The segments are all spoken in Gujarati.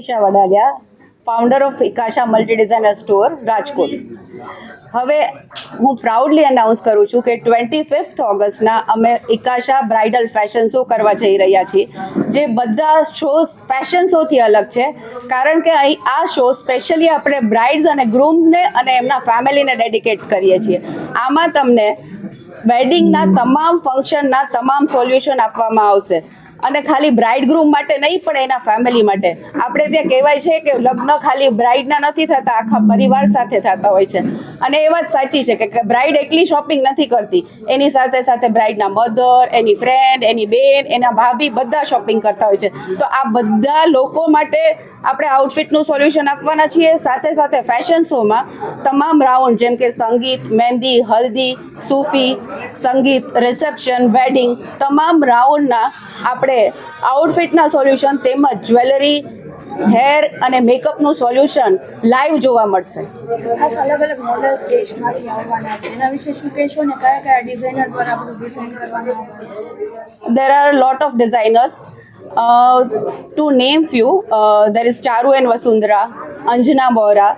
Isha Vadaliya, founder of Ikasha multi designer store Rajkot. હવે હું પ્રાઉડલી અનાઉન્સ કરું છું કે 25 ઓગસ્ટના અમે ઇકાશા બ્રાઇડલ ફેશન શો કરવા જઈ રહ્યા છીએ, જે બધા શોઝ ફેશન શોથી અલગ છે. કારણ કે અહીં આ શો સ્પેશિયલી આપણે બ્રાઇડ્સ અને ગ્રૂમ્સને અને એમના ફેમિલીને ડેડિકેટ કરીએ છીએ. આમાં તમને વેડિંગના તમામ ફંક્શનના તમામ સોલ્યુશન આપવામાં આવશે. અને ખાલી બ્રાઇડ ગ્રૂમ માટે નહીં, પણ એના ફેમિલી માટે. આપણે ત્યાં કહેવાય છે કે લગ્ન ખાલી બ્રાઇડના નથી થતા, આખા પરિવાર સાથે થતા હોય છે. અને એ વાત સાચી છે કે બ્રાઇડ એકલી શોપિંગ નથી કરતી, એની સાથે સાથે બ્રાઇડના મધર, એની ફ્રેન્ડ, એની બેન, એના ભાભી બધા શોપિંગ કરતા હોય છે. તો આ બધા લોકો માટે આપણે આઉટફિટનું સોલ્યુશન આપવાના છીએ. સાથે સાથે ફેશન શોમાં તમામ રાઉન્ડ જેમ કે સંગીત, મહેંદી, હલ્દી, સૂફી, સંગીત, રિસેપ્શન, વેડિંગ, તમામ રાઉન્ડના આપણે આઉટફિટના સોલ્યુશન તેમજ જ્વેલરી, હેર અને મેકઅપનું સોલ્યુશન લાઈવ જોવા મળશે. ખાસ અલગ અલગ મોડલ્સ દેશમાંથી આવવાના છે, એના વિશે શું કહેશો ને કયા કયા ડિઝાઇનર પર આપણું ડિઝાઇન કરવાનું આવવાનું? There are a lot of designers. To name few, there is Charu and Vasundhara, Anjana Bohra,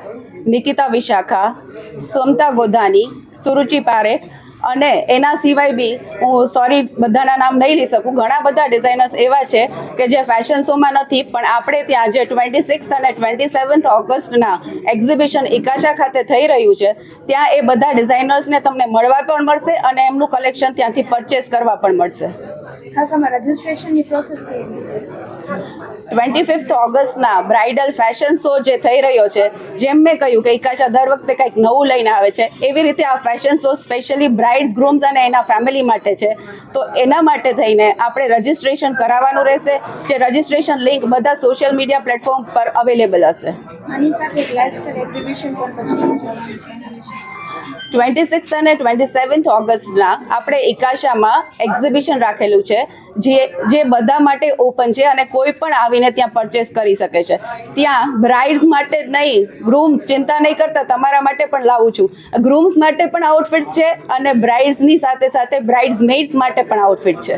Nikita Vishakha, Somta Godhani, Suruchi Parekh, અને એના સિવાય બી હું બધાના નામ નહીં લઈ શકું. ઘણા બધા ડિઝાઇનર્સ એવા છે કે જે ફેશન શોમાં નથી, પણ આપણે ત્યાં જે 26 અને 27 ઓગસ્ટના એક્ઝિબિશન ઇકાશા ખાતે થઈ રહ્યું છે, ત્યાં એ બધા ડિઝાઇનર્સને તમને મળવા પણ મળશે અને એમનું કલેક્શન ત્યાંથી પરચેસ કરવા પણ મળશે. ખાસ આમાં રજિસ્ટ્રેશનની પ્રોસેસ કેવી છે? 25 ઓગસ્ટના બ્રાઇડલ ફેશન શો જે થઈ રહ્યો છે, જેમ મેં કહ્યું કે ઇકાશા દર વખતે કંઈક નવું લઈને આવે છે, એવી રીતે આ ફેશન શો સ્પેશિયલી બ્રાઇડ્સ, ગ્રૂમ્સ અને એના ફેમિલી માટે છે. તો એના માટે થઈને આપણે રજિસ્ટ્રેશન કરાવવાનું રહેશે. જે રજિસ્ટ્રેશન લિંક બધા સોશિયલ મીડિયા પ્લેટફોર્મ પર અવેલેબલ હશે. આની સાથે એક લાઇફસ્ટાઇલ એક્ઝિબિશન પણ પછી જવાનું છે, એના વિશે 26 અને 27 ઓગસ્ટના આપણે ઇકાશામાં એક્ઝિબિશન રાખેલું છે, જે બધા માટે ઓપન છે અને કોઈ પણ આવીને ત્યાં પરચેસ કરી શકે છે. ત્યાં બ્રાઇડ્સ માટે જ નહીં, ગ્રૂમ્સ ચિંતા નહીં કરતા, તમારા માટે પણ લાવું છું. ગ્રૂમ્સ માટે પણ આઉટફિટ્સ છે અને બ્રાઇડ્સની સાથે સાથે બ્રાઇડ્સ મેઇડ્સ માટે પણ આઉટફિટ છે.